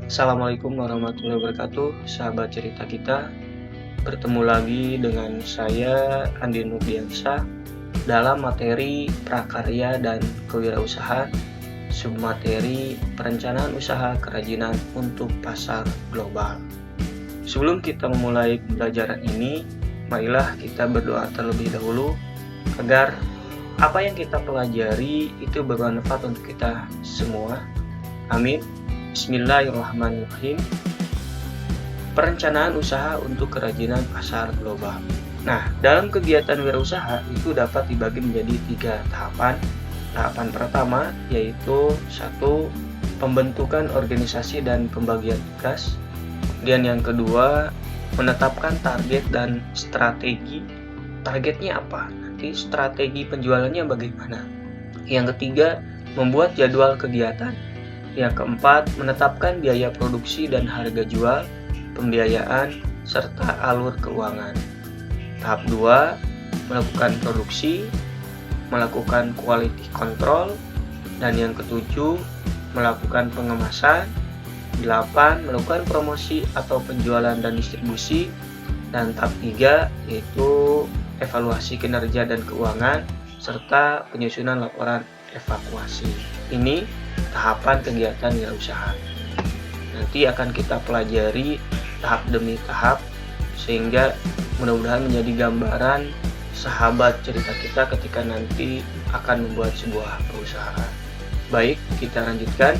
Assalamualaikum warahmatullahi wabarakatuh, sahabat cerita kita. Bertemu lagi dengan saya, Andi Nurdiansyah, dalam materi prakarya dan kewirausahaan, submateri perencanaan usaha kerajinan untuk pasar global. Sebelum kita memulai pembelajaran ini, marilah kita berdoa terlebih dahulu agar apa yang kita pelajari itu bermanfaat untuk kita semua. Amin. Bismillahirrahmanirrahim. Perencanaan usaha untuk kerajinan pasar global. Nah, dalam kegiatan wirausaha itu dapat dibagi menjadi 3 tahapan. Tahapan pertama yaitu 1. Pembentukan organisasi dan pembagian tugas. Kemudian yang kedua, menetapkan target dan strategi. Targetnya apa? Nanti strategi penjualannya bagaimana? Yang ketiga, membuat jadwal kegiatan. Yang keempat, menetapkan biaya produksi dan harga jual, pembiayaan, serta alur keuangan. Tahap 2, melakukan produksi, melakukan quality control, dan yang ketujuh, melakukan pengemasan. 8, melakukan promosi atau penjualan dan distribusi. Dan tahap 3, yaitu evaluasi kinerja dan keuangan, serta penyusunan laporan evakuasi. Ini tahapan kegiatan wirausaha. Nanti akan kita pelajari tahap demi tahap sehingga mudah-mudahan menjadi gambaran sahabat cerita kita ketika nanti akan membuat sebuah perusahaan. Baik, kita lanjutkan.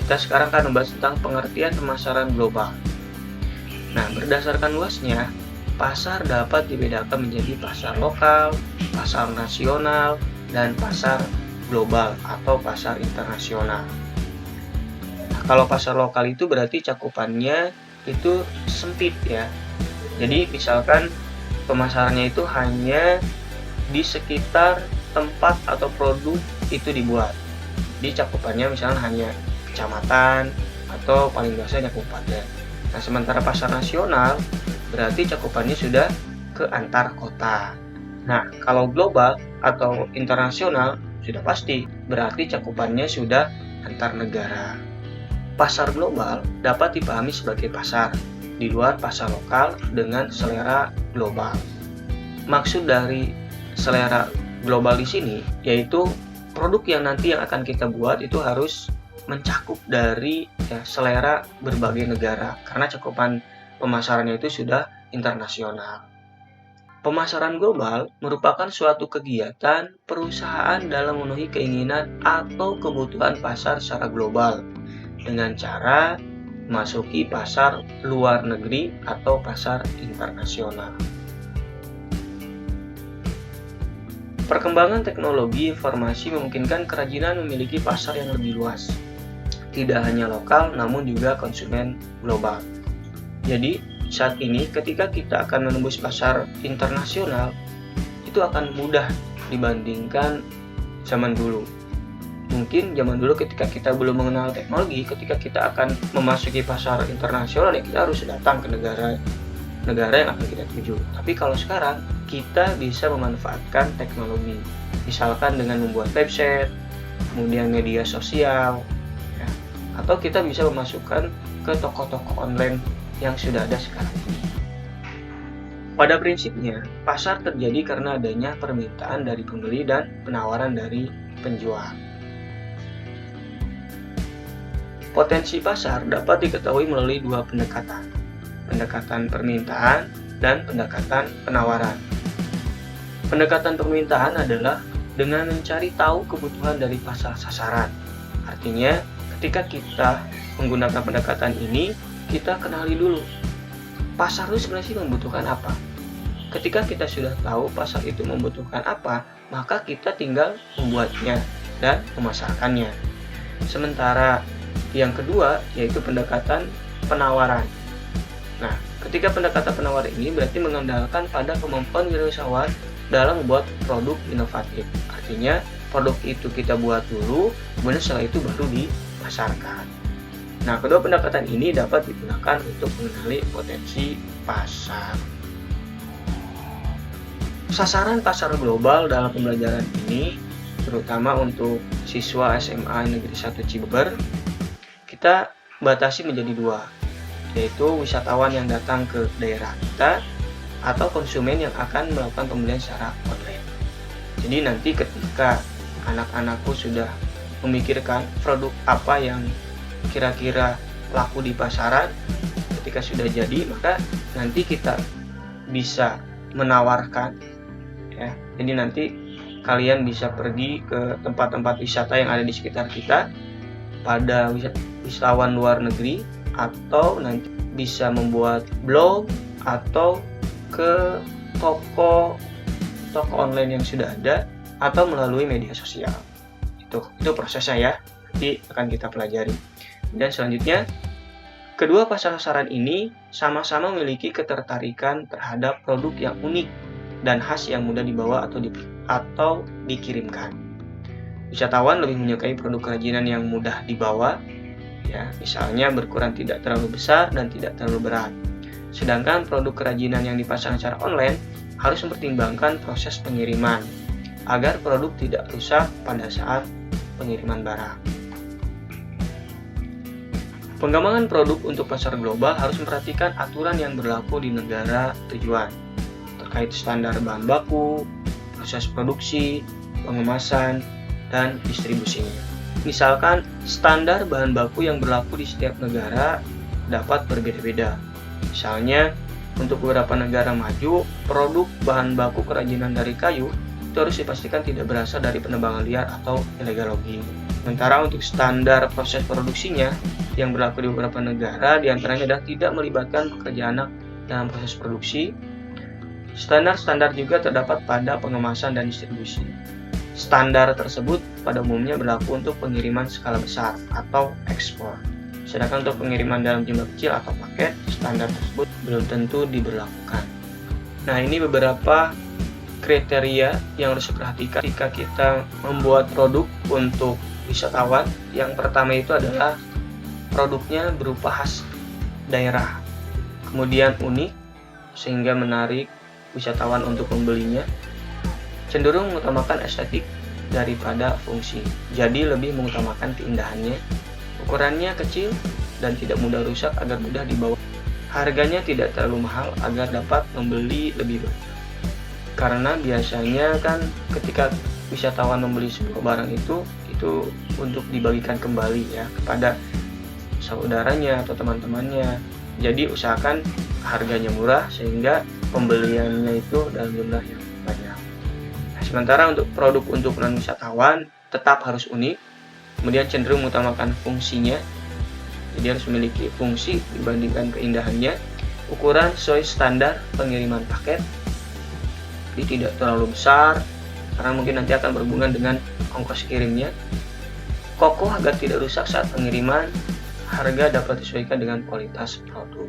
Kita sekarang akan membahas tentang pengertian pemasaran global. Nah, berdasarkan luasnya, pasar dapat dibedakan menjadi pasar lokal, pasar nasional, dan pasar global atau pasar internasional. Nah, kalau pasar lokal itu berarti cakupannya itu sempit ya. Jadi misalkan pemasarannya itu hanya di sekitar tempat atau produk itu dibuat. Di cakupannya misalnya hanya kecamatan atau paling biasanya kabupaten. Nah, sementara pasar nasional berarti cakupannya sudah ke antar kota. Nah, kalau global atau internasional sudah pasti, berarti cakupannya sudah antar negara. Pasar global dapat dipahami sebagai pasar di luar pasar lokal dengan selera global. Maksud dari selera global di sini yaitu produk yang nanti yang akan kita buat itu harus mencakup dari selera berbagai negara karena cakupan pemasarannya itu sudah internasional. Pemasaran global merupakan suatu kegiatan perusahaan dalam memenuhi keinginan atau kebutuhan pasar secara global dengan cara memasuki pasar luar negeri atau pasar internasional. Perkembangan teknologi informasi memungkinkan kerajinan memiliki pasar yang lebih luas, tidak hanya lokal namun juga konsumen global. Jadi, saat ini ketika kita akan menembus pasar internasional itu akan mudah dibandingkan zaman dulu. Mungkin zaman dulu ketika kita belum mengenal teknologi, ketika kita akan memasuki pasar internasional ya kita harus datang ke negara yang akan kita tuju. Tapi kalau sekarang kita bisa memanfaatkan teknologi, misalkan dengan membuat website, kemudian media sosial, ya, atau kita bisa memasukkan ke toko-toko online yang sudah ada sekarang ini. Pada prinsipnya, pasar terjadi karena adanya permintaan dari pembeli dan penawaran dari penjual. Potensi pasar dapat diketahui melalui 2 pendekatan, pendekatan permintaan dan pendekatan penawaran. Pendekatan permintaan adalah dengan mencari tahu kebutuhan dari pasar sasaran. Artinya, ketika kita menggunakan pendekatan ini, kita kenali dulu pasar itu sebenarnya membutuhkan apa. Ketika kita sudah tahu pasar itu membutuhkan apa, maka kita tinggal membuatnya dan memasarkannya. Sementara yang kedua yaitu pendekatan penawaran. Nah, ketika pendekatan penawaran ini berarti mengandalkan pada kemampuan wirausahawan dalam membuat produk inovatif. Artinya produk itu kita buat dulu, kemudian setelah itu baru dipasarkan. Nah, kedua pendekatan ini dapat digunakan untuk mengenali potensi pasar. Sasaran pasar global dalam pembelajaran ini, terutama untuk siswa SMA Negeri 1 Cibeber, kita batasi menjadi dua, yaitu wisatawan yang datang ke daerah kita atau konsumen yang akan melakukan pembelian secara online. Jadi nanti ketika anak-anakku sudah memikirkan produk apa yang kira-kira laku di pasaran, ketika sudah jadi maka nanti kita bisa menawarkan ya. Jadi nanti kalian bisa pergi ke tempat-tempat wisata yang ada di sekitar kita pada wisatawan luar negeri, atau nanti bisa membuat blog atau ke toko online yang sudah ada atau melalui media sosial. Itu prosesnya ya, nanti akan kita pelajari. Dan selanjutnya, kedua pasar sasaran ini sama-sama memiliki ketertarikan terhadap produk yang unik dan khas yang mudah dibawa atau dikirimkan. Wisatawan lebih menyukai produk kerajinan yang mudah dibawa, ya, misalnya berukuran tidak terlalu besar dan tidak terlalu berat. Sedangkan produk kerajinan yang dipasang secara online harus mempertimbangkan proses pengiriman agar produk tidak rusak pada saat pengiriman barang. Pengembangan produk untuk pasar global harus memperhatikan aturan yang berlaku di negara tujuan terkait standar bahan baku, proses produksi, pengemasan, dan distribusinya. Misalkan standar bahan baku yang berlaku di setiap negara dapat berbeda-beda. Misalnya, untuk beberapa negara maju, produk bahan baku kerajinan dari kayu itu harus dipastikan tidak berasal dari penebangan liar atau illegal logging. Sementara untuk standar proses produksinya yang berlaku di beberapa negara, diantaranya adalah tidak melibatkan pekerja anak dalam proses produksi. Standar-standar juga terdapat pada pengemasan dan distribusi. Standar tersebut pada umumnya berlaku untuk pengiriman skala besar atau ekspor. Sedangkan untuk pengiriman dalam jumlah kecil atau paket, standar tersebut belum tentu diberlakukan. Nah, ini beberapa kriteria yang harus diperhatikan ketika kita membuat produk untuk wisatawan. Yang pertama itu adalah produknya berupa khas daerah, kemudian unik sehingga menarik wisatawan untuk membelinya, cenderung mengutamakan estetik daripada fungsi, jadi lebih mengutamakan keindahannya, ukurannya kecil dan tidak mudah rusak agar mudah dibawa, harganya tidak terlalu mahal agar dapat membeli lebih banyak. Karena biasanya kan ketika wisatawan membeli sebuah barang itu untuk dibagikan kembali ya kepada saudaranya atau teman-temannya. Jadi usahakan harganya murah sehingga pembeliannya itu dalam jumlah yang banyak. Nah, sementara untuk produk untuk non wisatawan tetap harus unik, kemudian cenderung mengutamakan fungsinya. Jadi harus memiliki fungsi dibandingkan keindahannya. Ukuran sesuai standar pengiriman paket, jadi tidak terlalu besar karena mungkin nanti akan berhubungan dengan ongkos kirimnya. Kokoh agar tidak rusak saat pengiriman. Harga dapat disesuaikan dengan kualitas produk.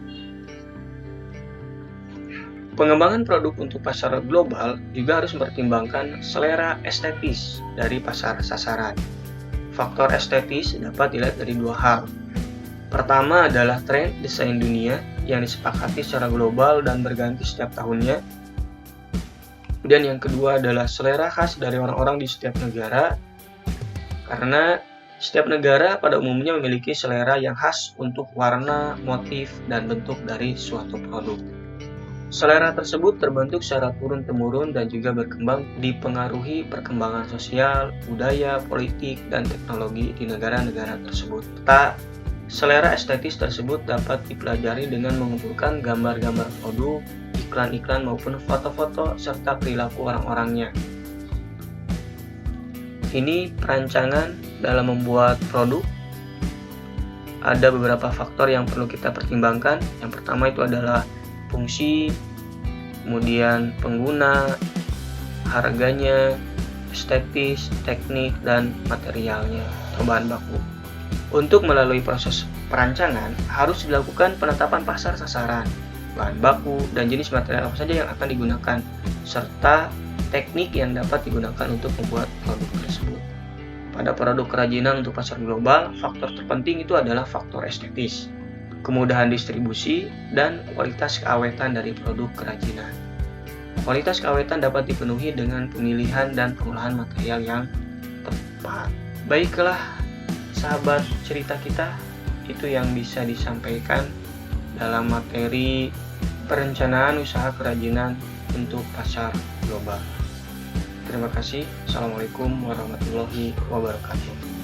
Pengembangan produk untuk pasar global juga harus mempertimbangkan selera estetis dari pasar sasaran. Faktor estetis dapat dilihat dari dua hal. Pertama adalah tren desain dunia yang disepakati secara global dan berganti setiap tahunnya. Dan yang kedua adalah selera khas dari orang-orang di setiap negara, karena setiap negara pada umumnya memiliki selera yang khas untuk warna, motif, dan bentuk dari suatu produk. Selera tersebut terbentuk secara turun-temurun dan juga berkembang dipengaruhi perkembangan sosial, budaya, politik, dan teknologi di negara-negara tersebut. Selera estetis tersebut dapat dipelajari dengan mengumpulkan gambar-gambar produk, iklan-iklan maupun foto-foto serta perilaku orang-orangnya. Ini perancangan dalam membuat produk. Ada beberapa faktor yang perlu kita pertimbangkan. Yang pertama itu adalah fungsi, kemudian pengguna, harganya, estetis, teknik, dan materialnya atau bahan baku. Untuk melalui proses perancangan harus dilakukan penetapan pasar sasaran, bahan baku, dan jenis material apa saja yang akan digunakan, serta teknik yang dapat digunakan untuk membuat produk tersebut. Pada produk kerajinan untuk pasar global, faktor terpenting itu adalah faktor estetis, kemudahan distribusi, dan kualitas keawetan dari produk kerajinan. Kualitas keawetan dapat dipenuhi dengan pemilihan dan pengolahan material yang tepat. Baiklah, sahabat cerita kita, itu yang bisa disampaikan dalam materi perencanaan usaha kerajinan untuk pasar global. Terima kasih. Assalamualaikum warahmatullahi wabarakatuh.